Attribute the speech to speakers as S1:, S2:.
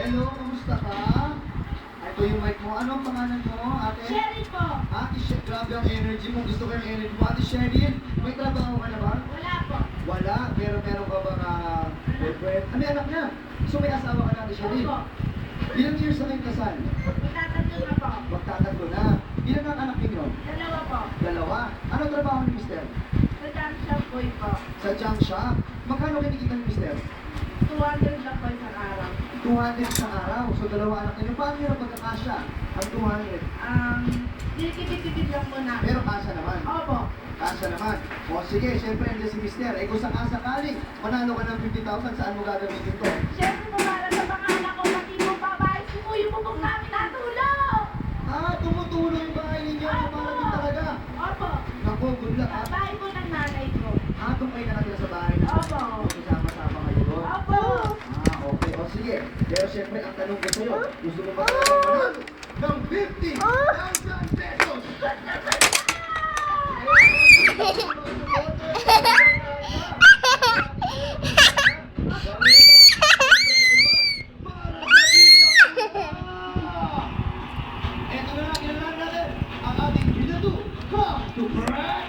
S1: Hello, kamusta ka? Ito yung mic mo. Anong pangalan mo, ate?
S2: Sherry po.
S1: Ate Sherry, grabe ang energy mo. Gusto ko yung energy mo. Ate Sherry, may trabaho ka na ba?
S2: Wala po.
S1: Wala, pero meron ka bang boyfriend? May anak na. So may asawa ka na, Ate Sherry?
S2: Opo.
S1: Ilang years na kayong kasal?
S2: Magtatatlo na po.
S1: Magtatatlo na. Ilan ang anak ninyo?
S2: Dalawa po.
S1: Dalawa. Ano trabaho ni Mister?
S2: Sa junk shop boy po.
S1: Sa junk shop. Magkano kinikita ni Mister?
S2: 200 lang po isang araw.
S1: 200 sa araw. So dalawa anak ninyo. Paano yun ang pagkakasya? Ang 200.
S2: Tinitipid lang po namin.
S1: Pero kasya naman.
S2: Opo.
S1: Kasya naman. O sige, siyempre nandiyan si Mister. Eh kung sakasakaling manalo ka ng 50,000, saan mo gagamitin to?
S2: Siyempre po para sa mga anak ko, pati po babae, sumuyo po po namin natulog.
S1: Ah, tumutulong yung bahay ninyo. Para din talaga.
S2: Opo.
S1: Naku, good luck ha.
S2: Bahay po ng nanay ko.
S1: Ah, doon kayo nakatira sa bahay na.
S2: Opo.
S1: Sama-sama kayo doon.
S2: Opo.
S1: Ah, okay. O sige. Pero siyempre, ang tanong ko sa'yo, gusto mo ba talagang manalo ng 50,000 pesos? Ito na lang, kailangan natin ang ating binatu. Come to Pride!